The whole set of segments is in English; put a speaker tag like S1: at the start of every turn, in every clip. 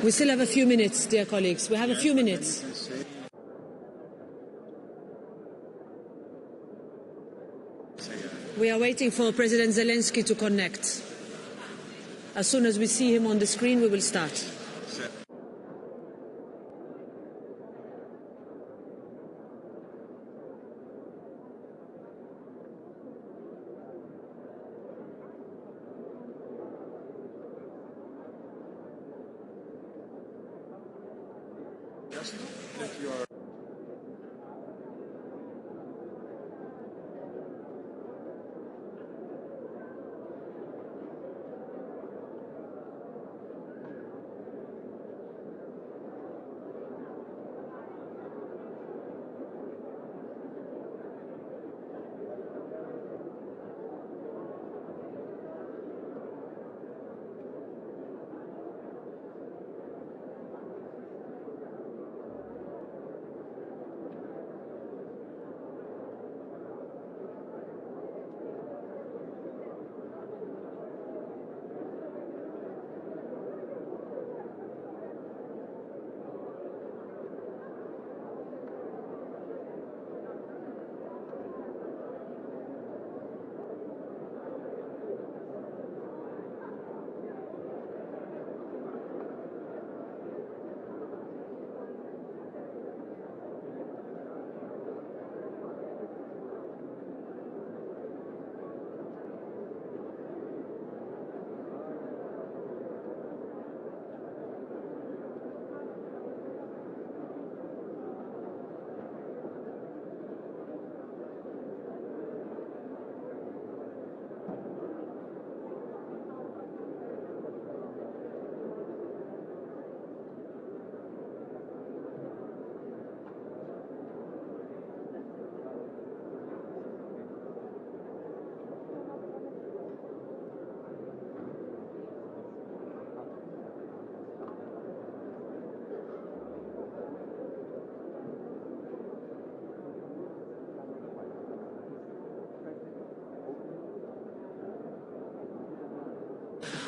S1: We still have a few minutes, dear colleagues. We have a few minutes. We are waiting for President Zelenskyy to connect. As soon as we see him on the screen, we will start.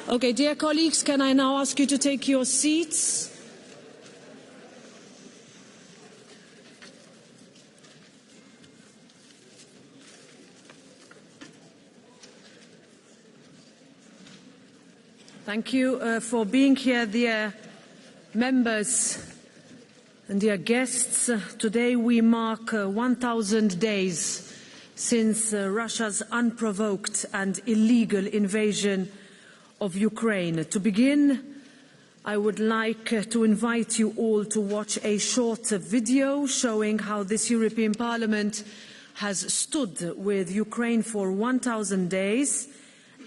S1: Okay, dear colleagues, can I now ask you to take your seats? Thank you for being here, dear members and dear guests. Today we mark 1,000 days since Russia's unprovoked and illegal invasion of Ukraine. To begin, I would like to invite you all to watch a short video showing how this European Parliament has stood with Ukraine for 1,000 days,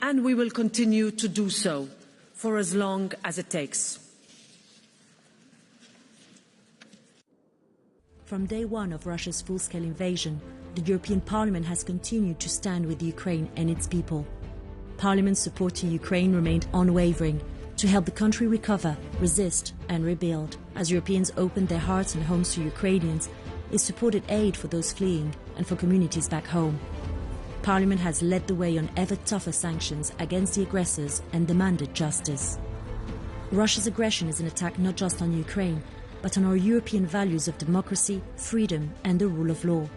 S1: and we will continue to do so for as long as it takes.
S2: From day one of Russia's full-scale invasion, the European Parliament has continued to stand with Ukraine and its people. Parliament's support to Ukraine remained unwavering to help the country recover, resist and rebuild. As Europeans opened their hearts and homes to Ukrainians, it supported aid for those fleeing and for communities back home. Parliament has led the way on ever tougher sanctions against the aggressors and demanded justice. Russia's aggression is an attack not just on Ukraine, but on our European values of democracy, freedom and the rule of law.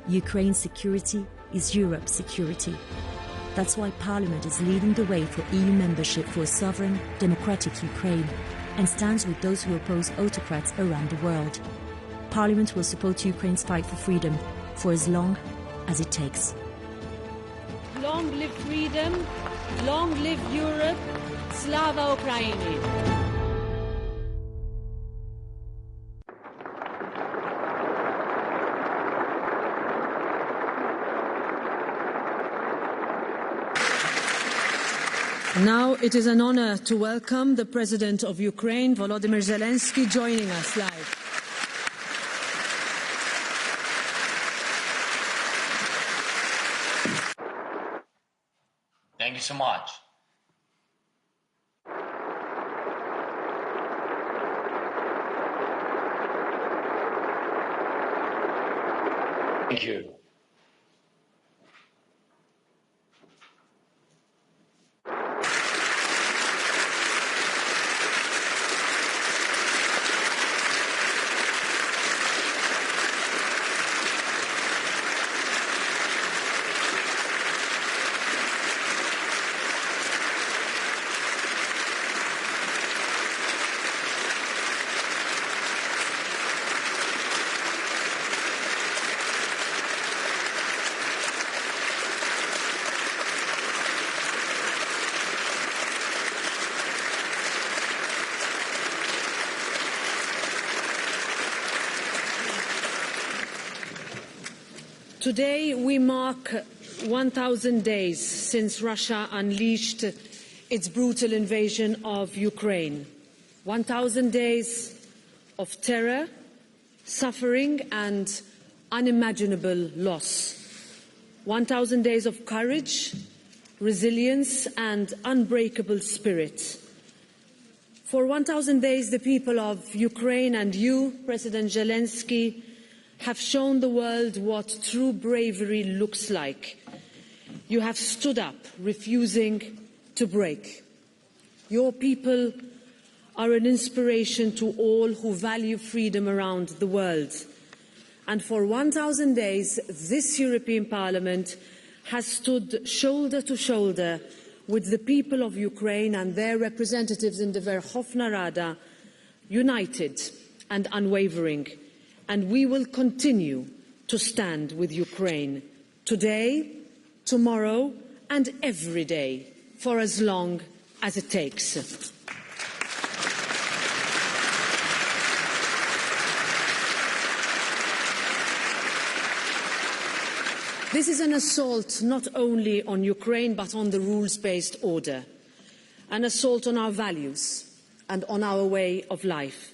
S2: Ukraine's security is Europe's security. That's why Parliament is leading the way for EU membership for a sovereign, democratic Ukraine and stands with those who oppose autocrats around the world. Parliament will support Ukraine's fight for freedom for as long as it takes.
S1: Long live freedom, long live Europe, Slava Ukraini. Now it is an honor to welcome the President of Ukraine, Volodymyr Zelenskyy, joining us live.
S3: Thank you so much. Thank you.
S1: Today we mark 1,000 days since Russia unleashed its brutal invasion of Ukraine. 1,000 days of terror, suffering and unimaginable loss. 1,000 days of courage, resilience and unbreakable spirit. For 1,000 days, the people of Ukraine and you, President Zelenskyy, have shown the world what true bravery looks like. You have stood up, refusing to break. Your people are an inspiration to all who value freedom around the world. And for 1,000 days, this European Parliament has stood shoulder to shoulder with the people of Ukraine and their representatives in the Verkhovna Rada, united and unwavering. And we will continue to stand with Ukraine today, tomorrow, and every day for as long as it takes. This is an assault not only on Ukraine but on the rules-based order, an assault on our values and on our way of life.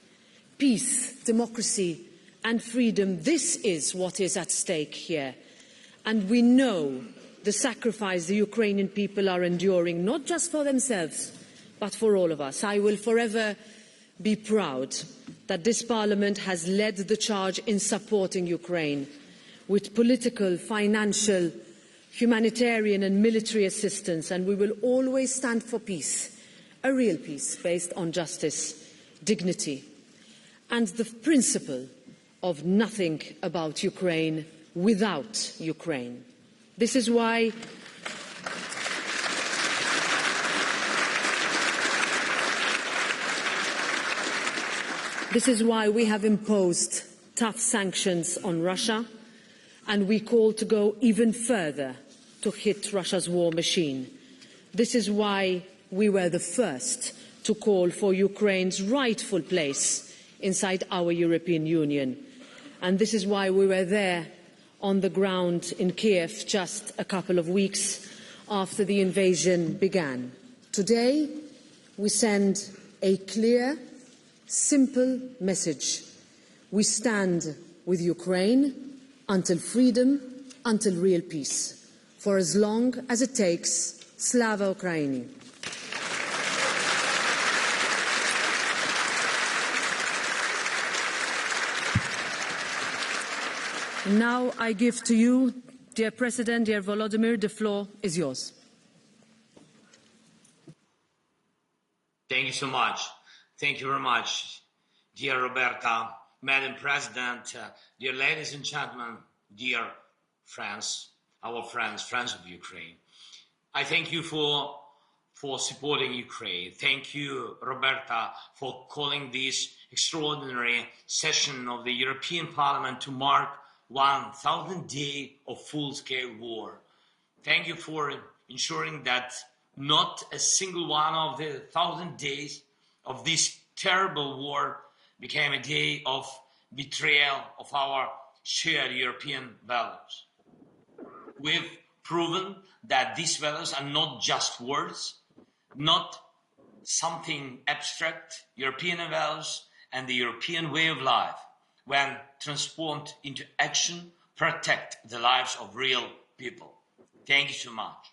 S1: Peace, democracy and freedom, this is what is at stake here. And we know the sacrifice the Ukrainian people are enduring, not just for themselves, but for all of us. I will forever be proud that this Parliament has led the charge in supporting Ukraine with political, financial, humanitarian and military assistance, and we will always stand for peace, a real peace based on justice, dignity, and the principle of nothing about Ukraine without Ukraine. This is why we have imposed tough sanctions on Russia, and we call to go even further to hit Russia's war machine. This is why we were the first to call for Ukraine's rightful place inside our European Union. And this is why we were there on the ground in Kiev just a couple of weeks after the invasion began. Today, we send a clear, simple message. We stand with Ukraine until freedom, until real peace, for as long as it takes. Slava Ukraini. Now I give to you, dear President, dear Volodymyr, the floor is yours.
S3: Thank you so much. Thank you very much, dear Roberta, Madam President, dear ladies and gentlemen, dear friends, our friends of Ukraine. I thank you for supporting Ukraine. Thank you, Roberta, for calling this extraordinary session of the European Parliament to mark 1,000 days of full-scale war. Thank you for ensuring that not a single one of the 1,000 days of this terrible war became a day of betrayal of our shared European values. We've proven that these values are not just words, not something abstract. European values and the European way of life, when transformed into action, protect the lives of real people. Thank you so much.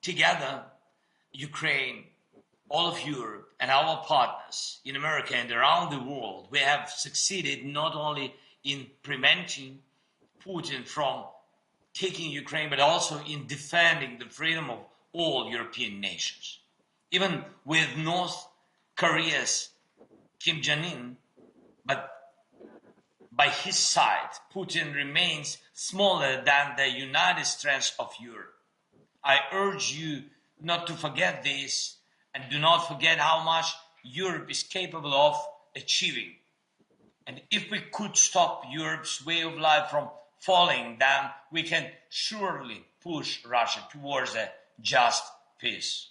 S3: Together, Ukraine, all of Europe and our partners in America and around the world, we have succeeded not only in preventing Putin from taking Ukraine, but also in defending the freedom of all European nations. Even with North Korea's Kim Jong-un, but by his side, Putin remains smaller than the united strength of Europe. I urge you not to forget this, and do not forget how much Europe is capable of achieving. And if we could stop Europe's way of life from falling, then we can surely push Russia towards a just peace.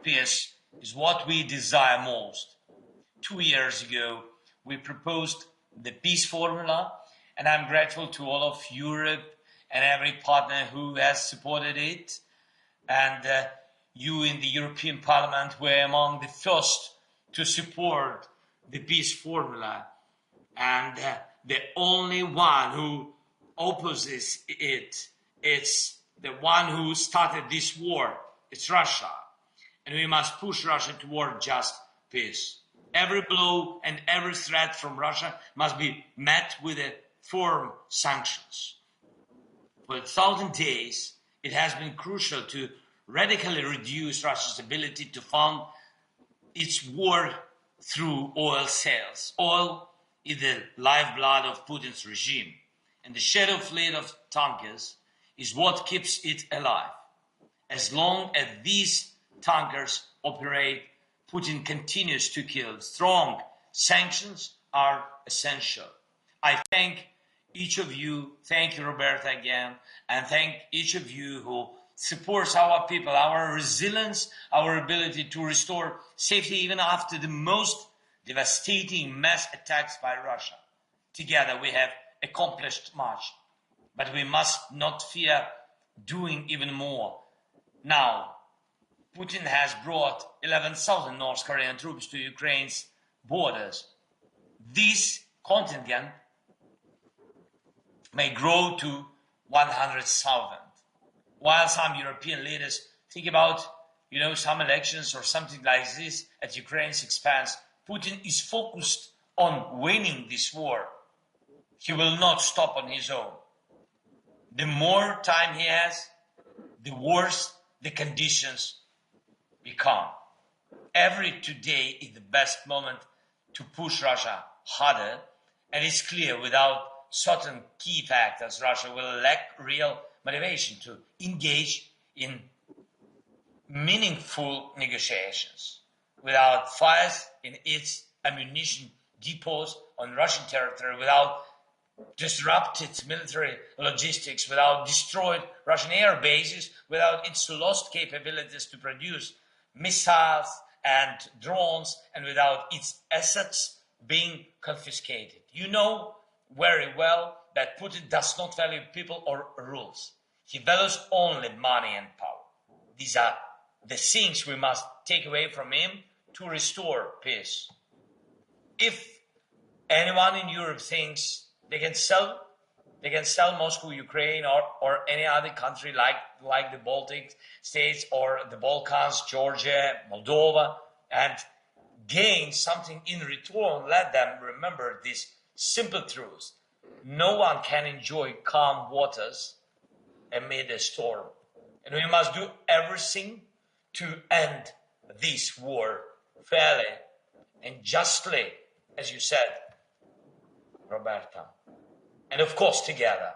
S3: Peace is what we desire most. 2 years ago, we proposed the peace formula, and I'm grateful to all of Europe and every partner who has supported it. And you in the European Parliament were among the first to support the peace formula. And the only one who opposes it, it's the one who started this war. It's Russia. And we must push Russia toward just peace. Every blow and every threat from Russia must be met with firm sanctions. For 1,000 days, it has been crucial to radically reduce Russia's ability to fund its war through oil sales. Oil is the lifeblood of Putin's regime, and the shadow fleet of tankers is what keeps it alive. As long as these tankers operate, Putin continues to kill. Strong sanctions are essential. I thank each of you, thank you, Roberta, again, and thank each of you who supports our people, our resilience, our ability to restore safety even after the most devastating mass attacks by Russia. Together we have accomplished much, but we must not fear doing even more. Now, Putin has brought 11,000 North Korean troops to Ukraine's borders. This contingent may grow to 100,000. While some European leaders think about, some elections or something like this at Ukraine's expense, Putin is focused on winning this war. He will not stop on his own. The more time he has, the worse the conditions become. Every today is the best moment to push Russia harder, and it's clear without certain key factors, Russia will lack real motivation to engage in meaningful negotiations. Without fires in its ammunition depots on Russian territory, without disrupted military logistics, without destroyed Russian air bases, without its lost capabilities to produce missiles and drones, and without its assets being confiscated. You know very well that Putin does not value people or rules. He values only money and power. These are the things we must take away from him to restore peace. If anyone in Europe thinks they can sell Moscow, Ukraine, or any other country like the Baltic states or the Balkans, Georgia, Moldova, and gain something in return, let them remember this simple truth. No one can enjoy calm waters amid a storm. And we must do everything to end this war fairly and justly, as you said, Roberta. And of course, together.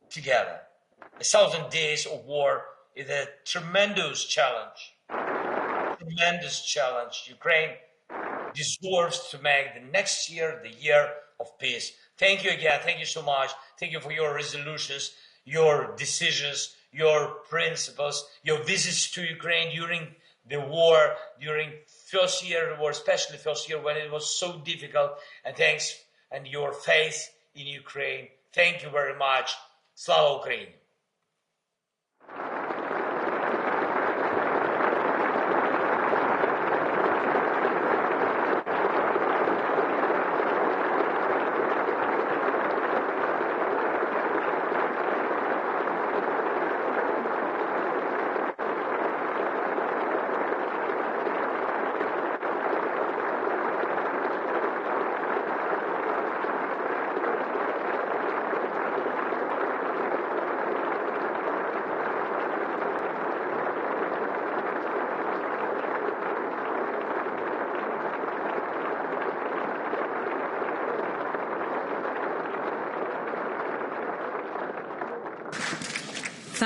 S3: 1,000 days of war is a tremendous challenge. Ukraine deserves to make the next year the year of peace. Thank you again. Thank you so much. Thank you for your resolutions, your decisions, your principles, your visits to Ukraine during the war, during first year of the war, especially first year when it was so difficult. And thanks and your faith in Ukraine. Thank you very much. Slava Ukraini!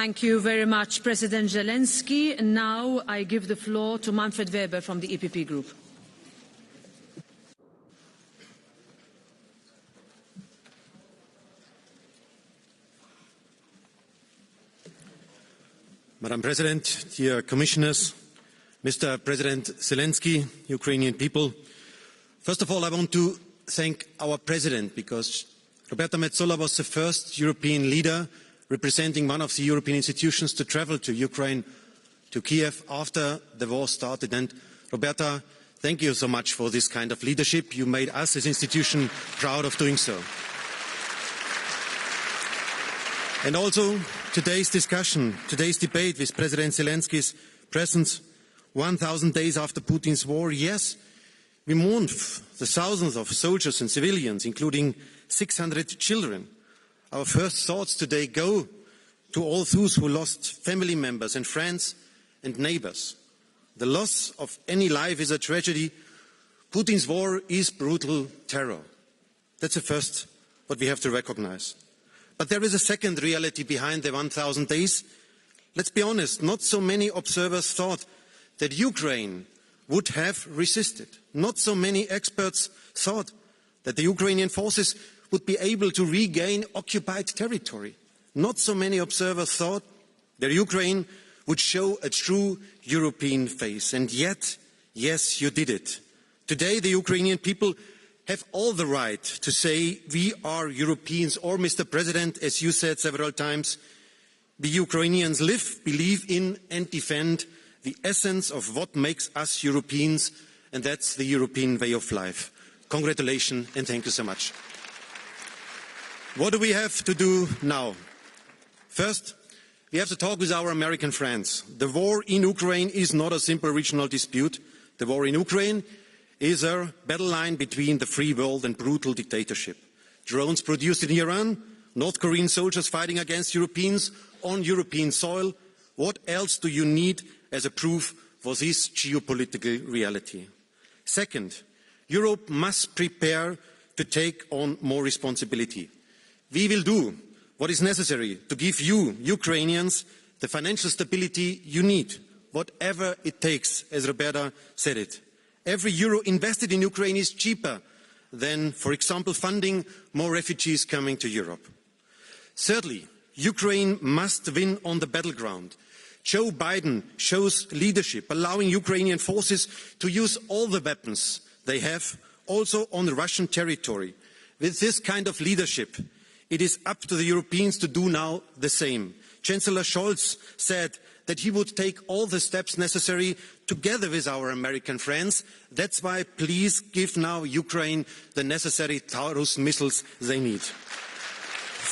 S1: Thank you very much, President Zelensky. Now I give the floor to Manfred Weber from the EPP Group.
S4: Madam President, dear Commissioners, Mr. President Zelensky, Ukrainian people, first of all, I want to thank our President because Roberta Metsola was the first European leader representing one of the European institutions to travel to Ukraine, to Kiev, after the war started. And Roberta, thank you so much for this kind of leadership. You made us as an institution proud of doing so. And also today's discussion, today's debate with President Zelensky's presence 1,000 days after Putin's war. Yes, we mourn the thousands of soldiers and civilians, including 600 children. Our first thoughts today go to all those who lost family members and friends and neighbors. The loss of any life is a tragedy. Putin's war is brutal terror. That's the first what we have to recognize. But there is a second reality behind the 1,000 days. Let's be honest, not so many observers thought that Ukraine would have resisted. Not so many experts thought that the Ukrainian forces would be able to regain occupied territory. Not so many observers thought that Ukraine would show a true European face. And yet, yes, you did it. Today, the Ukrainian people have all the right to say, we are Europeans, or, Mr. President, as you said several times, the Ukrainians live, believe in and defend the essence of what makes us Europeans, and that's the European way of life. Congratulations and thank you so much. What do we have to do now? First, we have to talk with our American friends. The war in Ukraine is not a simple regional dispute. The war in Ukraine is a battle line between the free world and brutal dictatorship. Drones produced in Iran, North Korean soldiers fighting against Europeans on European soil. What else do you need as a proof for this geopolitical reality? Second, Europe must prepare to take on more responsibility. We will do what is necessary to give you, Ukrainians, the financial stability you need, whatever it takes, as Roberta said it. Every euro invested in Ukraine is cheaper than, for example, funding more refugees coming to Europe. Thirdly, Ukraine must win on the battleground. Joe Biden shows leadership, allowing Ukrainian forces to use all the weapons they have, also on the Russian territory. With this kind of leadership, it is up to the Europeans to do now the same. Chancellor Scholz said that he would take all the steps necessary together with our American friends. That's why please give now Ukraine the necessary Taurus missiles they need.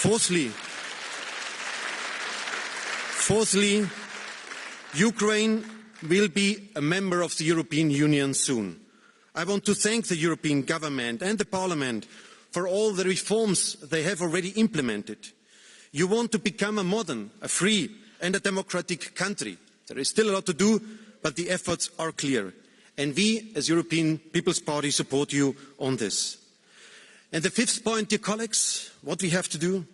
S4: Fourthly, Ukraine will be a member of the European Union soon. I want to thank the European government and the Parliament for all the reforms they have already implemented. You want to become a modern, a free and a democratic country. There is still a lot to do, but the efforts are clear. And we, as European People's Party, support you on this. And the fifth point, dear colleagues, what we have to do?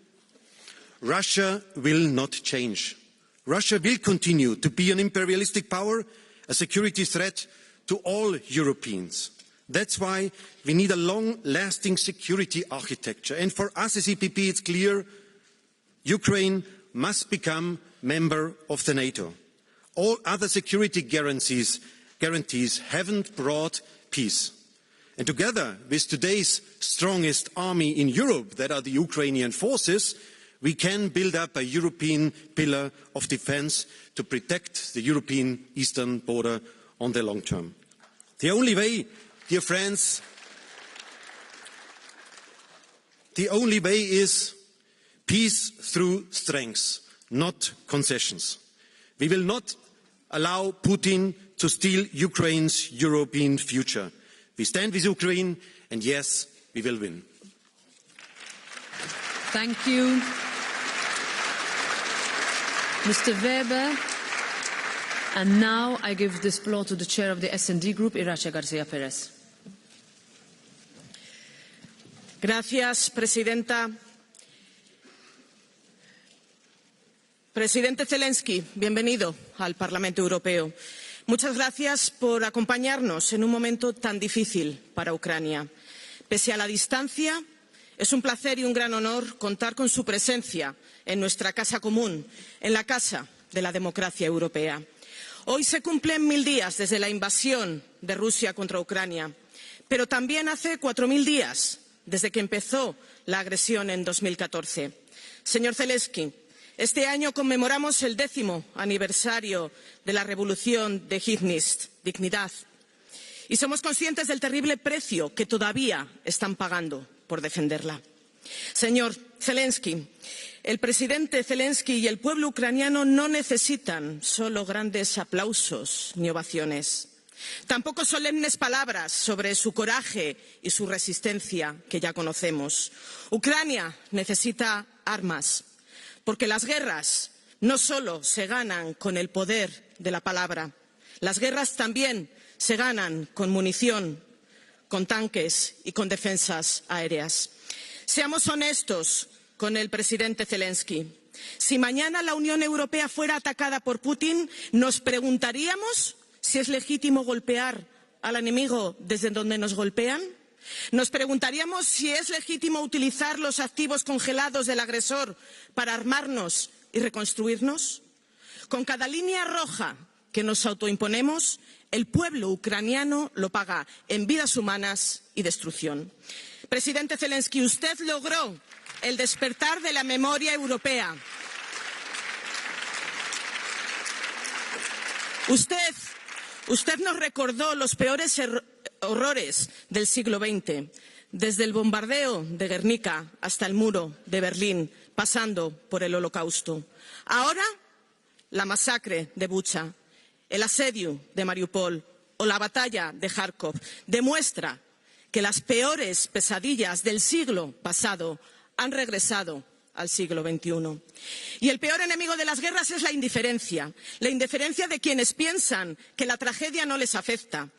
S4: Russia will not change. Russia will continue to be an imperialistic power, a security threat to all Europeans. That's why we need a long-lasting security architecture. And for us as EPP, it's clear Ukraine must become member of the NATO. All other security guarantees haven't brought peace. And together with today's strongest army in Europe, that are the Ukrainian forces, we can build up a European pillar of defense to protect the European eastern border on the long term. The only way, dear friends, the only way is peace through strength, not concessions. We will not allow Putin to steal Ukraine's European future. We stand with Ukraine, and yes, we will win.
S1: Thank you, Mr. Weber. And now I give this floor to the chair of the S&D Group, Irache García Pérez.
S5: Gracias, Presidenta. Presidente Zelenskyy, bienvenido al Parlamento Europeo. Muchas gracias por acompañarnos en un momento tan difícil para Ucrania. Pese a la distancia, es un placer y un gran honor contar con su presencia en nuestra casa común, en la casa de la democracia europea. Hoy se cumplen 1000 días desde la invasión de Rusia contra Ucrania, pero también hace 4000 días desde que empezó la agresión en 2014. Señor Zelenskyy, este año conmemoramos el 10º aniversario de la revolución de dignidad, y somos conscientes del terrible precio que todavía están pagando por defenderla. Señor Zelenskyy, el presidente Zelenskyy y el pueblo ucraniano no necesitan solo grandes aplausos ni ovaciones, tampoco solemnes palabras sobre su coraje y su resistencia que ya conocemos. Ucrania necesita armas, porque las guerras no solo se ganan con el poder de la palabra, las guerras también se ganan con munición, con tanques y con defensas aéreas. Seamos honestos con el presidente Zelenskyy. Si mañana la Unión Europea fuera atacada por Putin, ¿nos preguntaríamos si es legítimo golpear al enemigo desde donde nos golpean? ¿Nos preguntaríamos si es legítimo utilizar los activos congelados del agresor para armarnos y reconstruirnos? Con cada línea roja que nos autoimponemos, el pueblo ucraniano lo paga en vidas humanas y destrucción. Presidente Zelenskyy, usted logró el despertar de la memoria europea. Usted nos recordó los peores horrores del siglo XX, desde el bombardeo de Guernica hasta el muro de Berlín, pasando por el Holocausto. Ahora, la masacre de Bucha, el asedio de Mariupol o la batalla de Kharkov demuestra que las peores pesadillas del siglo pasado han regresado al siglo XXI. Y el peor enemigo de las guerras es la indiferencia de quienes piensan que la tragedia no les afecta.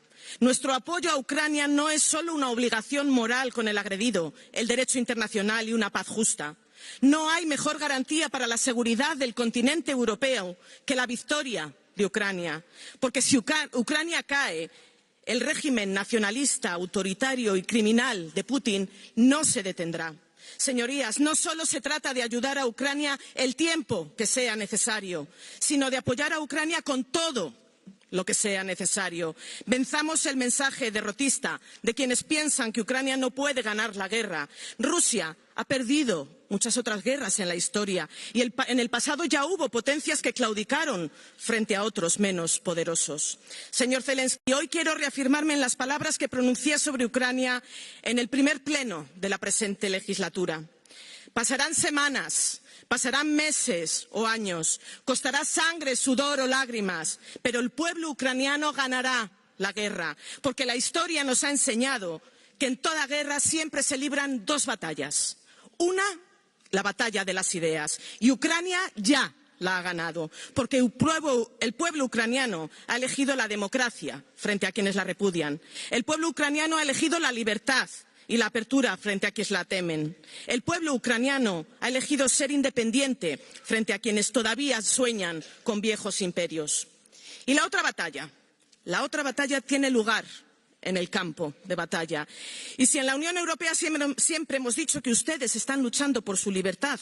S5: Nuestro apoyo a Ucrania no es solo una obligación moral con el agredido, el derecho internacional y una paz justa. No hay mejor garantía para la seguridad del continente europeo que la victoria de Ucrania, porque si Ucrania cae, el régimen nacionalista, autoritario y criminal de Putin no se detendrá. Señorías, no solo se trata de ayudar a Ucrania el tiempo que sea necesario, sino de apoyar a Ucrania con todo lo que sea necesario. Venzamos el mensaje derrotista de quienes piensan que Ucrania no puede ganar la guerra. Rusia ha perdido muchas otras guerras en la historia y en el pasado ya hubo potencias que claudicaron frente a otros menos poderosos. Señor Zelenskyy, hoy quiero reafirmarme en las palabras que pronuncié sobre Ucrania en el primer pleno de la presente legislatura. Pasarán semanas, pasarán meses o años, costará sangre, sudor o lágrimas, pero el pueblo ucraniano ganará la guerra, porque la historia nos ha enseñado que en toda guerra siempre se libran dos batallas. Una, la batalla de las ideas, y Ucrania ya la ha ganado, porque el pueblo ucraniano ha elegido la democracia frente a quienes la repudian. El pueblo ucraniano ha elegido la libertad y la apertura frente a quienes la temen. El pueblo ucraniano ha elegido ser independiente frente a quienes todavía sueñan con viejos imperios. Y la otra batalla tiene lugar en el campo de batalla. Y si en la Unión Europea siempre hemos dicho que ustedes están luchando por su libertad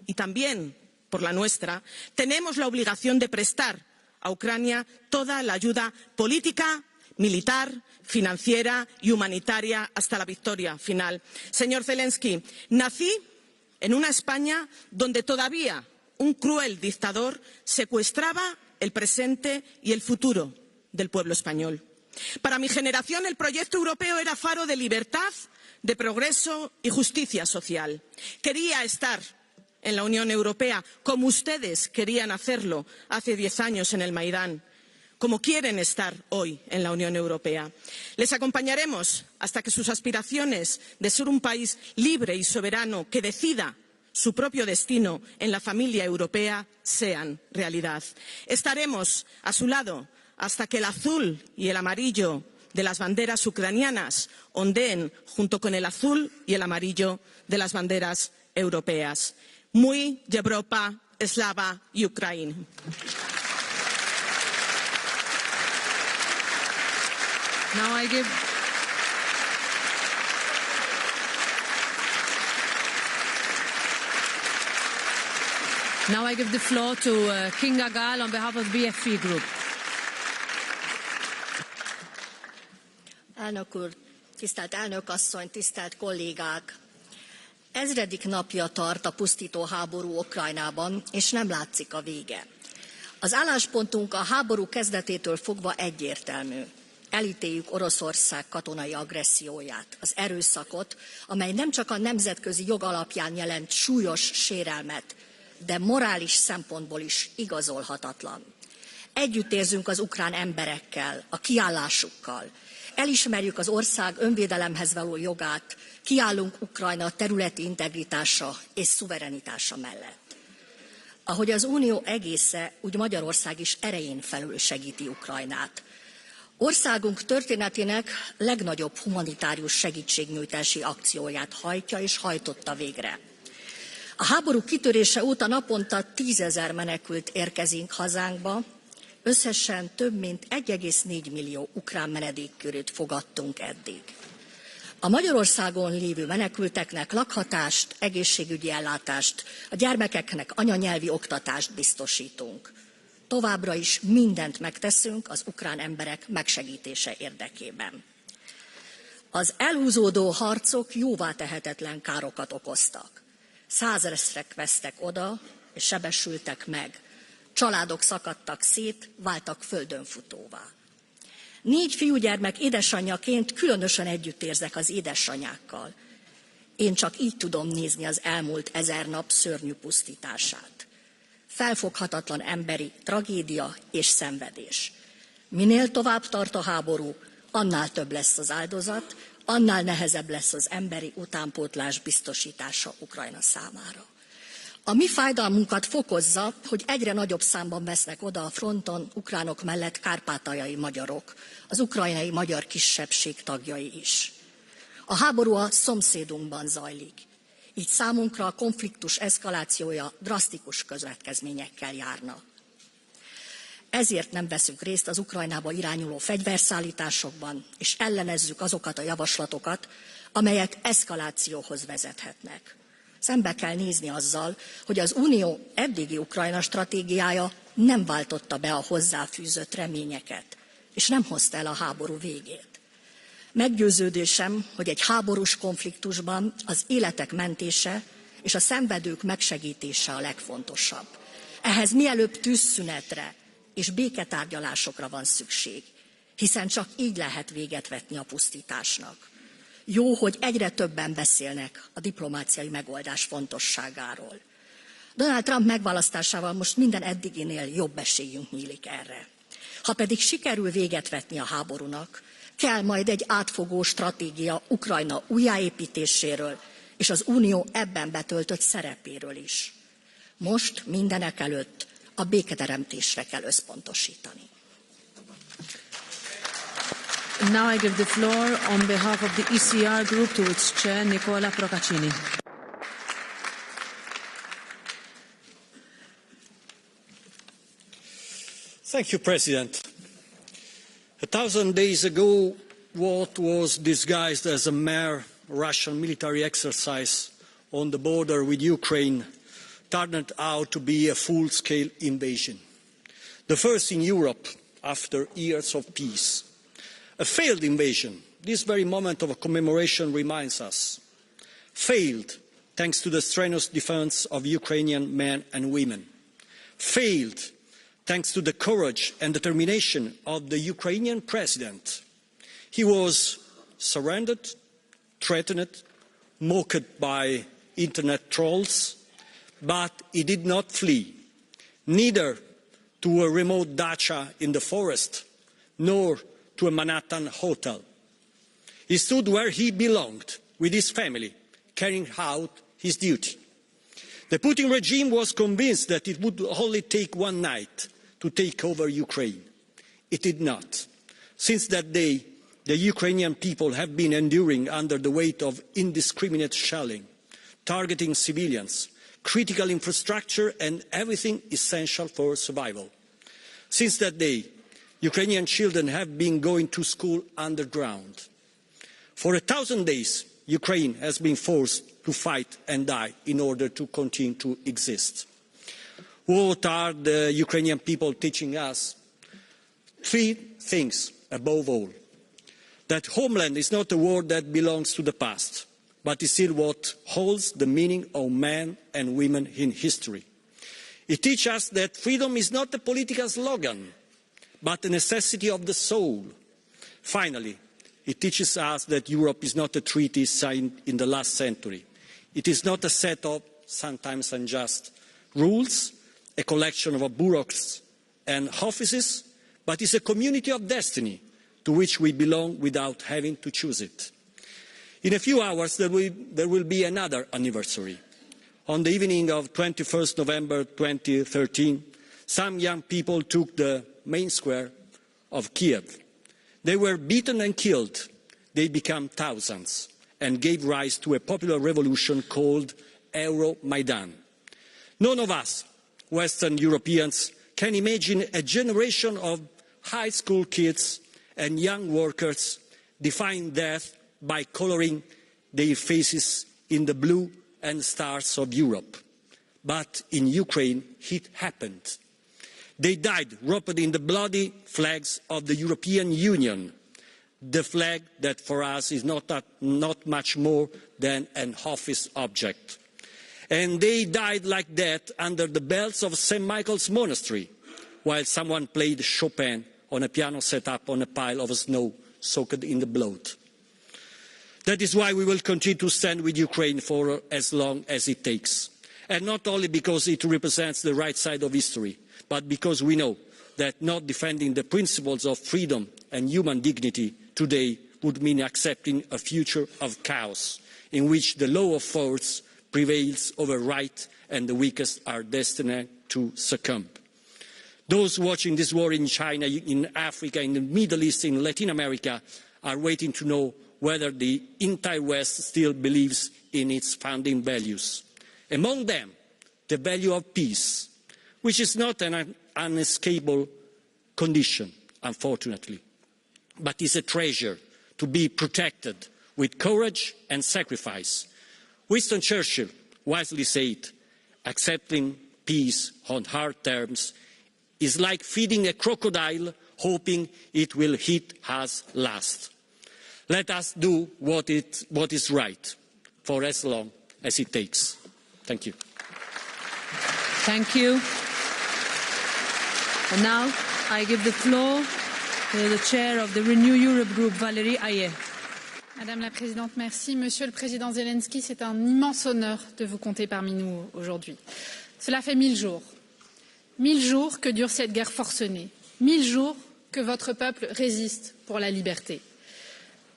S5: y también por la nuestra, tenemos la obligación de prestar a Ucrania toda la ayuda política, militar, financiera y humanitaria hasta la victoria final. Señor Zelenskyy, nací en una España donde todavía un cruel dictador secuestraba el presente y el futuro del pueblo español. Para mi generación el proyecto europeo era faro de libertad, de progreso y justicia social. Quería estar en la Unión Europea como ustedes querían hacerlo hace 10 años en el Maidán, como quieren estar hoy en la Unión Europea. Les acompañaremos hasta que sus aspiraciones de ser un país libre y soberano que decida su propio destino en la familia europea sean realidad. Estaremos a su lado hasta que el azul y el amarillo de las banderas ucranianas ondeen junto con el azul y el amarillo de las banderas europeas. Muy Europa, Slava y Ukraine.
S1: Now I give the floor to King Agal on behalf of the BFP Group.
S6: Elnök úr, Tisztelt elnök asszony, tisztelt kollégák! Ezredik napja tart a pusztító háború Ukrajnában, és nem látszik a vége. Az álláspontunk a háború kezdetétől fogva egyértelmű. Elítéljük Oroszország katonai agresszióját, az erőszakot, amely nem csak a nemzetközi jog alapján jelent súlyos sérelmet, de morális szempontból is igazolhatatlan. Együtt érzünk az ukrán emberekkel, a kiállásukkal. Elismerjük az ország önvédelemhez való jogát, kiállunk Ukrajna területi integritása és szuverenitása mellett. Ahogy az Unió egésze, úgy Magyarország is erején felül segíti Ukrajnát. Országunk történetének legnagyobb humanitárius segítségnyújtási akcióját hajtja és hajtotta végre. A háború kitörése óta naponta 10 000 menekült érkezik hazánkba, összesen több mint 1,4 millió ukrán menedékkérőt fogadtunk eddig. A Magyarországon lévő menekülteknek lakhatást, egészségügyi ellátást, a gyermekeknek anyanyelvi oktatást biztosítunk. Továbbra is mindent megteszünk az ukrán emberek megsegítése érdekében. Az elhúzódó harcok jóvá tehetetlen károkat okoztak. 100 000-ek vesztek oda, és sebesültek meg. Családok szakadtak szét, váltak földönfutóvá. 4 fiúgyermek édesanyjaként különösen együtt érzek az édesanyákkal. Én csak így tudom nézni az elmúlt 1000 nap szörnyű pusztítását. Felfoghatatlan emberi tragédia és szenvedés. Minél tovább tart a háború, annál több lesz az áldozat, annál nehezebb lesz az emberi utánpótlás biztosítása Ukrajna számára. A mi fájdalmunkat fokozza, hogy egyre nagyobb számban vesznek oda a fronton ukránok mellett kárpátaljai magyarok, az ukrajnai magyar kisebbség tagjai is. A háború a szomszédunkban zajlik, így számunkra a konfliktus eszkalációja drasztikus következményekkel járna. Ezért nem veszünk részt az Ukrajnába irányuló fegyverszállításokban, és ellenezzük azokat a javaslatokat, amelyek eszkalációhoz vezethetnek. Szembe kell nézni azzal, hogy az Unió eddigi Ukrajna stratégiája nem váltotta be a hozzáfűzött reményeket, és nem hozta el a háború végét. Meggyőződésem, hogy egy háborús konfliktusban az életek mentése és a szenvedők megsegítése a legfontosabb. Ehhez mielőbb tűzszünetre és béketárgyalásokra van szükség, hiszen csak így lehet véget vetni a pusztításnak. Jó, hogy egyre többen beszélnek a diplomáciai megoldás fontosságáról. Donald Trump megválasztásával most minden eddiginél jobb esélyünk nyílik erre. Ha pedig sikerül véget vetni a háborúnak, kell majd egy átfogó stratégia Ukrajna újjáépítéséről és az Unió ebben betöltött szerepéről is. Most mindenekelőtt a béketeremtésre kell összpontosítani.
S1: Now I give the floor on behalf of the ECR group to its chair, Nicola Procaccini.
S7: Thank you, President. 1,000 days ago, what was disguised as a mere Russian military exercise on the border with Ukraine turned out to be a full-scale invasion. The first in Europe after years of peace. A failed invasion, this very moment of a commemoration reminds us. Failed thanks to the strenuous defense of Ukrainian men and women. Failed thanks to the courage and determination of the Ukrainian president. He was surrendered, threatened, mocked by internet trolls, but he did not flee, neither to a remote dacha in the forest, nor to a Manhattan hotel. He stood where he belonged, with his family, carrying out his duty. The Putin regime was convinced that it would only take one night to take over Ukraine. It did not. Since that day, the Ukrainian people have been enduring under the weight of indiscriminate shelling, targeting civilians, critical infrastructure and everything essential for survival. Since that day, Ukrainian children have been going to school underground. For 1,000 days, Ukraine has been forced to fight and die in order to continue to exist. What are the Ukrainian people teaching us? 3 things above all. that homeland is not a word that belongs to the past, but is still what holds the meaning of men and women in history. It teaches us that freedom is not a political slogan, but a necessity of the soul. Finally, it teaches us that Europe is not a treaty signed in the last century. It is not a set of sometimes unjust rules, a collection of bureaucrats and offices, but is a community of destiny to which we belong without having to choose it. In a few hours, there will be another anniversary. On the evening of 21st November 2013, some young people took the main square of Kiev. They were beaten and killed. They became thousands and gave rise to a popular revolution called Euromaidan. None of us, Western Europeans, can imagine a generation of high school kids and young workers defying death by coloring their faces in the blue and stars of Europe. But in Ukraine, it happened. They died wrapped in the bloody flags of the European Union, the flag that for us is not much more than an office object. And they died like that under the bells of St. Michael's Monastery, while someone played Chopin on a piano set up on a pile of snow soaked in the blood. That is why we will continue to stand with Ukraine for as long as it takes. And not only because it represents the right side of history, but because we know that not defending the principles of freedom and human dignity today would mean accepting a future of chaos in which the law of force prevails over right and the weakest are destined to succumb. Those watching this war in China, in Africa, in the Middle East, in Latin America are waiting to know whether the entire West still believes in its founding values. Among them, the value of peace, which is not an unescapable condition, unfortunately, but is a treasure to be protected with courage and sacrifice. Winston Churchill wisely said, accepting peace on hard terms is like feeding a crocodile hoping it will eat us last. Let us do what is right for as long as it takes. Thank you.
S1: Thank you. And now I give the floor to the chair of the Renew Europe Group, Valérie Ayé.
S8: Madame la Présidente, merci. Monsieur le Président Zelensky, c'est un immense honneur de vous compter parmi nous aujourd'hui. Cela fait 1000 jours. 1000 jours que dure cette guerre forcenée. 1000 jours que votre peuple résiste pour la liberté.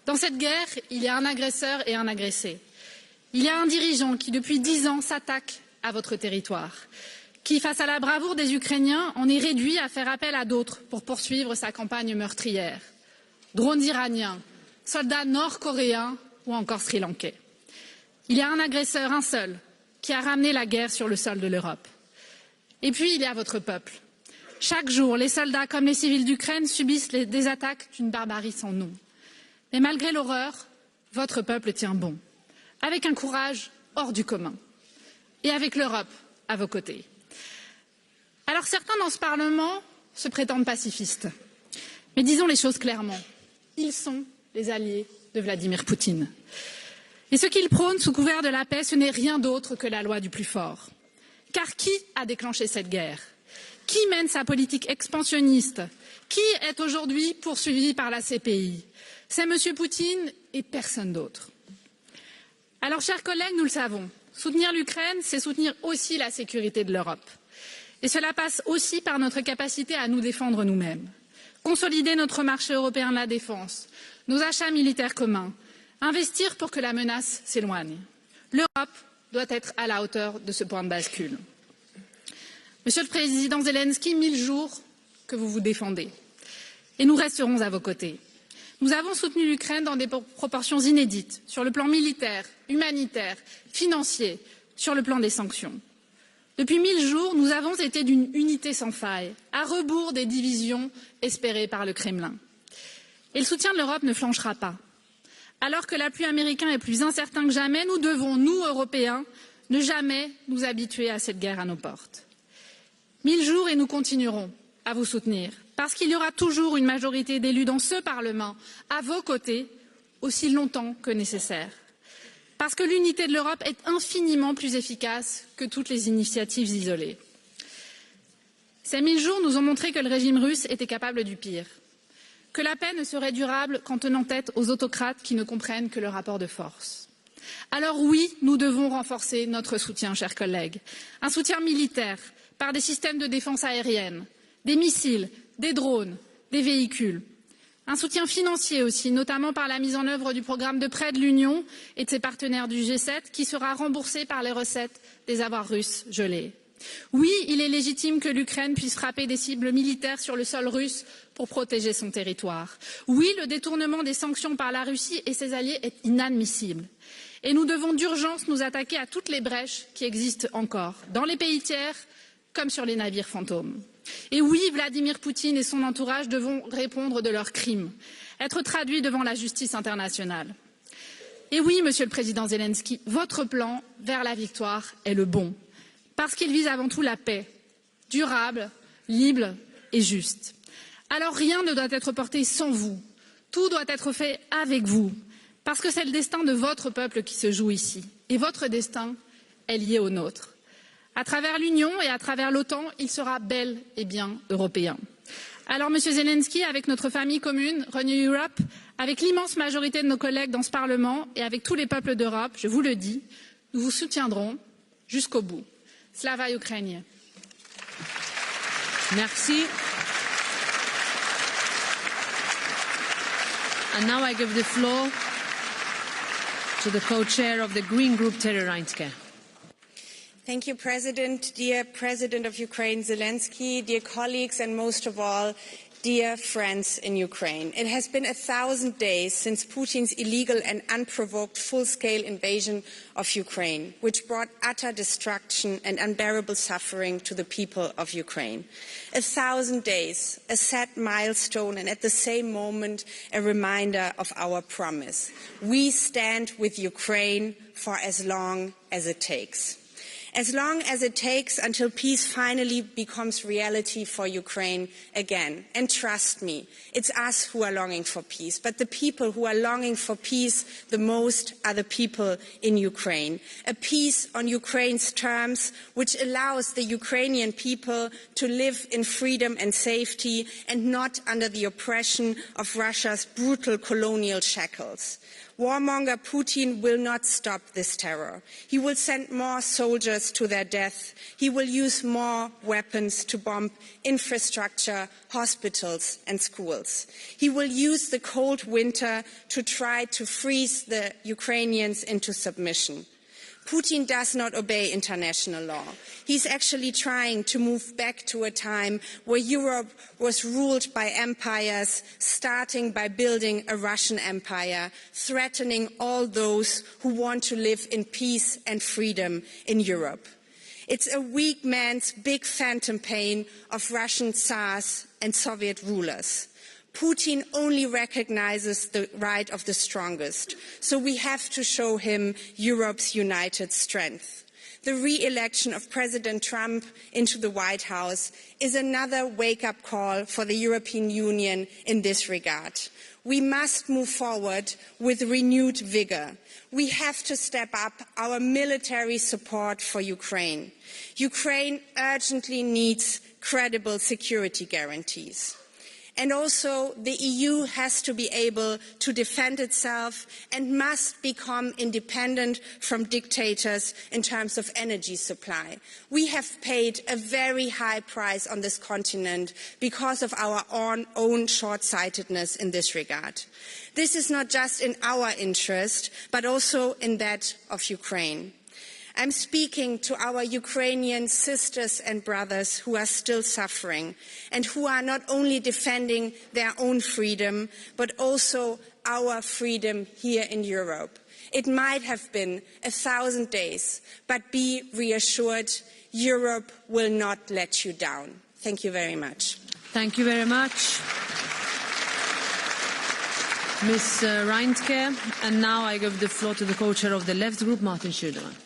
S8: Dans cette guerre, il y a un agresseur et un agressé. Il y a un dirigeant qui, depuis 10 ans, s'attaque à votre territoire, qui, face à la bravoure des Ukrainiens, en est réduit à faire appel à d'autres pour poursuivre sa campagne meurtrière. Drones iraniens, soldats nord-coréens ou encore sri-lankais. Il y a un agresseur, un seul, qui a ramené la guerre sur le sol de l'Europe. Et puis, il y a votre peuple. Chaque jour, les soldats comme les civils d'Ukraine subissent des attaques d'une barbarie sans nom. Mais malgré l'horreur, votre peuple tient bon, avec un courage hors du commun, et avec l'Europe à vos côtés. Alors certains dans ce Parlement se prétendent pacifistes, mais disons les choses clairement, ils sont les alliés de Vladimir Poutine. Et ce qu'ils prônent sous couvert de la paix, ce n'est rien d'autre que la loi du plus fort. Car qui a déclenché cette guerre? Qui mène sa politique expansionniste? Qui est aujourd'hui poursuivi par la CPI? C'est M. Poutine et personne d'autre. Alors, chers collègues, nous le savons, soutenir l'Ukraine, c'est soutenir aussi la sécurité de l'Europe. Et cela passe aussi par notre capacité à nous défendre nous-mêmes. Consolider notre marché européen de la défense, nos achats militaires communs, investir pour que la menace s'éloigne. L'Europe doit être à la hauteur de ce point de bascule. Monsieur le Président Zelensky, 1000 jours que vous vous défendez. Et nous resterons à vos côtés. Nous avons soutenu l'Ukraine dans des proportions inédites, sur le plan militaire, humanitaire, financier, sur le plan des sanctions. Depuis 1000 jours, nous avons été d'une unité sans faille, à rebours des divisions espérées par le Kremlin. Et le soutien de l'Europe ne flanchera pas. Alors que l'appui américain est plus incertain que jamais, nous devons, nous, Européens, ne jamais nous habituer à cette guerre à nos portes. 1000 jours et nous continuerons à vous soutenir, Parce qu'il y aura toujours une majorité d'élus dans ce Parlement, à vos côtés, aussi longtemps que nécessaire. Parce que l'unité de l'Europe est infiniment plus efficace que toutes les initiatives isolées. Ces 1000 jours nous ont montré que le régime russe était capable du pire, que la paix ne serait durable qu'en tenant tête aux autocrates qui ne comprennent que le rapport de force. Alors oui, nous devons renforcer notre soutien, chers collègues. Un soutien militaire par des systèmes de défense aérienne, des missiles, des drones, des véhicules. Un soutien financier aussi, notamment par la mise en œuvre du programme de prêt de l'Union et de ses partenaires du G7, qui sera remboursé par les recettes des avoirs russes gelés. Oui, il est légitime que l'Ukraine puisse frapper des cibles militaires sur le sol russe pour protéger son territoire. Oui, le détournement des sanctions par la Russie et ses alliés est inadmissible. Et nous devons d'urgence nous attaquer à toutes les brèches qui existent encore, dans les pays tiers comme sur les navires fantômes. Et oui, Vladimir Poutine et son entourage devront répondre de leurs crimes, être traduits devant la justice internationale. Et oui, Monsieur le Président Zelenskyy, votre plan vers la victoire est le bon, parce qu'il vise avant tout la paix, durable, libre et juste. Alors rien ne doit être porté sans vous, tout doit être fait avec vous, parce que c'est le destin de votre peuple qui se joue ici, et votre destin est lié au nôtre. À travers l'Union et à travers l'OTAN, il sera bel et bien européen. Alors, Monsieur Zelenskyy, avec notre famille commune, Renew Europe, avec l'immense majorité de nos collègues dans ce Parlement et avec tous les peuples d'Europe, je vous le dis, nous vous soutiendrons jusqu'au bout. Slava Ukraini.
S1: Merci. And now I give the floor to the co-chair of the Green Group, Terry Reintke.
S9: Thank you, President. Dear President of Ukraine, Zelenskyy, dear colleagues, and most of all, dear friends in Ukraine. It has been 1,000 days since Putin's illegal and unprovoked full-scale invasion of Ukraine, which brought utter destruction and unbearable suffering to the people of Ukraine. 1,000 days, a sad milestone, and at the same moment, a reminder of our promise. We stand with Ukraine for as long as it takes. As long as it takes until peace finally becomes reality for Ukraine again. And trust me, it's us who are longing for peace. But the people who are longing for peace the most are the people in Ukraine. A peace on Ukraine's terms, which allows the Ukrainian people to live in freedom and safety and not under the oppression of Russia's brutal colonial shackles. Warmonger Putin will not stop this terror. He will send more soldiers to their death. He will use more weapons to bomb infrastructure, hospitals and schools. He will use the cold winter to try to freeze the Ukrainians into submission. Putin does not obey international law. He's actually trying to move back to a time where Europe was ruled by empires, starting by building a Russian empire, threatening all those who want to live in peace and freedom in Europe. It's a weak man's big phantom pain of Russian Tsars and Soviet rulers. Putin only recognizes the right of the strongest, so we have to show him Europe's united strength. The re-election of President Trump into the White House is another wake-up call for the European Union in this regard. We must move forward with renewed vigor. We have to step up our military support for Ukraine. Ukraine urgently needs credible security guarantees. And also, the EU has to be able to defend itself and must become independent from dictators in terms of energy supply. We have paid a very high price on this continent because of our own short-sightedness in this regard. This is not just in our interest, but also in that of Ukraine. I'm speaking to our Ukrainian sisters and brothers who are still suffering and who are not only defending their own freedom, but also our freedom here in Europe. It might have been 1,000 days, but be reassured, Europe will not let you down. Thank you very much.
S1: Thank you very much, Ms. Reintke. And now I give the floor to the co-chair of the Left Group, Martin Schüdemann.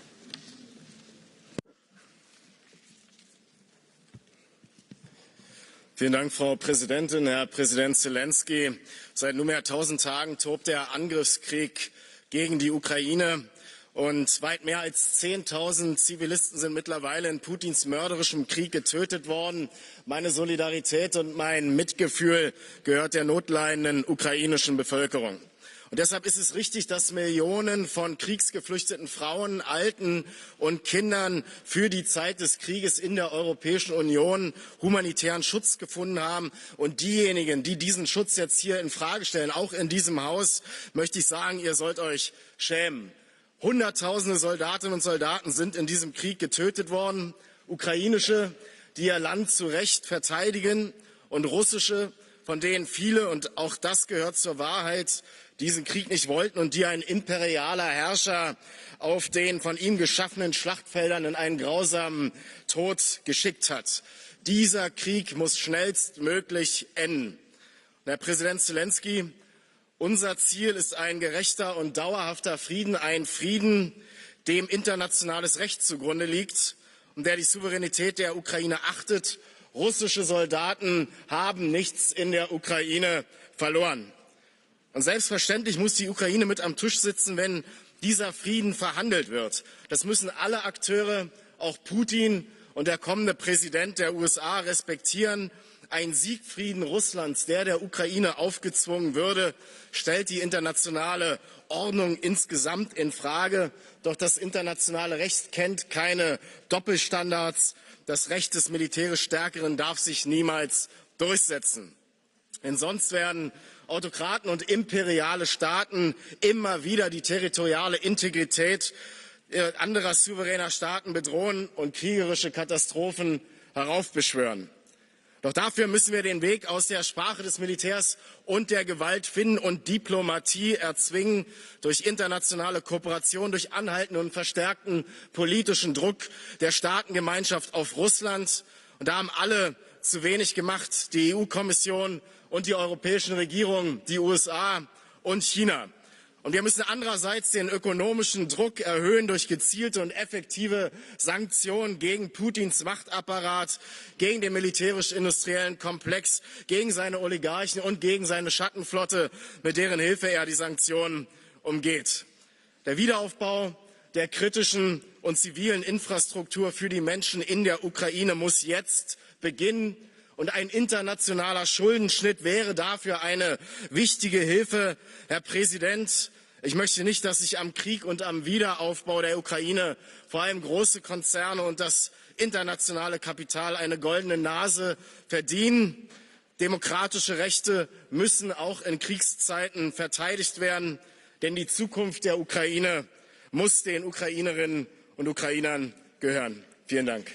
S10: Vielen Dank, Frau Präsidentin, Herr Präsident Zelenskyy. Seit nunmehr 1000 Tagen tobt der Angriffskrieg gegen die Ukraine. Und weit mehr als 10.000 Zivilisten sind mittlerweile in Putins mörderischem Krieg getötet worden. Meine Solidarität und mein Mitgefühl gehört der notleidenden ukrainischen Bevölkerung. Und deshalb ist es richtig, dass Millionen von kriegsgeflüchteten Frauen, Alten und Kindern für die Zeit des Krieges in der Europäischen Union humanitären Schutz gefunden haben. Und diejenigen, die diesen Schutz jetzt hier in Frage stellen, auch in diesem Haus, möchte ich sagen, ihr sollt euch schämen. Hunderttausende Soldatinnen und Soldaten sind in diesem Krieg getötet worden. Ukrainische, die ihr Land zu Recht verteidigen, und russische, von denen viele, und auch das gehört zur Wahrheit, diesen Krieg nicht wollten und die ein imperialer Herrscher auf den von ihm geschaffenen Schlachtfeldern in einen grausamen Tod geschickt hat. Dieser Krieg muss schnellstmöglich enden. Herr Präsident Zelenskyy, unser Ziel ist ein gerechter und dauerhafter Frieden, ein Frieden, dem internationales Recht zugrunde liegt und der die Souveränität der Ukraine achtet. Russische Soldaten haben nichts in der Ukraine verloren. Und selbstverständlich muss die Ukraine mit am Tisch sitzen, wenn dieser Frieden verhandelt wird. Das müssen alle Akteure, auch Putin und der kommende Präsident der USA, respektieren. Ein Siegfrieden Russlands, der Ukraine aufgezwungen würde, stellt die internationale Ordnung insgesamt in Frage. Doch das internationale Recht kennt keine Doppelstandards. Das Recht des militärisch Stärkeren darf sich niemals durchsetzen. Denn sonst werden Autokraten und imperiale Staaten immer wieder die territoriale Integrität anderer souveräner Staaten bedrohen und kriegerische Katastrophen heraufbeschwören. Doch dafür müssen wir den Weg aus der Sprache des Militärs und der Gewalt finden und Diplomatie erzwingen durch internationale Kooperation, durch anhaltenden und verstärkten politischen Druck der Staatengemeinschaft auf Russland. Und da haben alle zu wenig gemacht, die EU-Kommission und die europäischen Regierungen, die USA und China. Und wir müssen andererseits den ökonomischen Druck erhöhen durch gezielte und effektive Sanktionen gegen Putins Machtapparat, gegen den militärisch-industriellen Komplex, gegen seine Oligarchen und gegen seine Schattenflotte, mit deren Hilfe er die Sanktionen umgeht. Der Wiederaufbau der kritischen und zivilen Infrastruktur für die Menschen in der Ukraine muss jetzt beginnen. Und ein internationaler Schuldenschnitt wäre dafür eine wichtige Hilfe. Herr Präsident, ich möchte nicht, dass sich am Krieg und am Wiederaufbau der Ukraine vor allem große Konzerne und das internationale Kapital eine goldene Nase verdienen. Demokratische Rechte müssen auch in Kriegszeiten verteidigt werden, denn die Zukunft der Ukraine muss den Ukrainerinnen und Ukrainern gehören. Vielen Dank.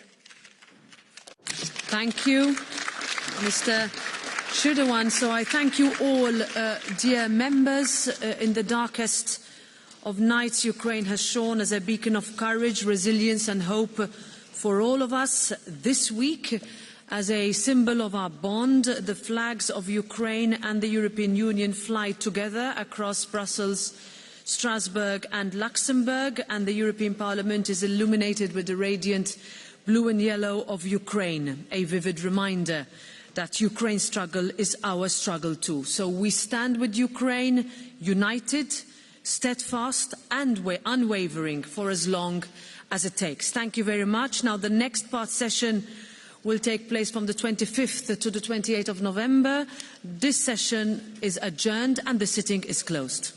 S1: Thank you, Mr. Shirdewan. So I thank you all, dear members. In the darkest of nights, Ukraine has shone as a beacon of courage, resilience and hope for all of us. This week, as a symbol of our bond, the flags of Ukraine and the European Union fly together across Brussels, Strasbourg and Luxembourg, and the European Parliament is illuminated with the radiant blue and yellow of Ukraine, a vivid reminder that Ukraine's struggle is our struggle too. So we stand with Ukraine, united, steadfast and unwavering for as long as it takes. Thank you very much. Now the next part session will take place from the 25th to the 28th of November. This session is adjourned and the sitting is closed.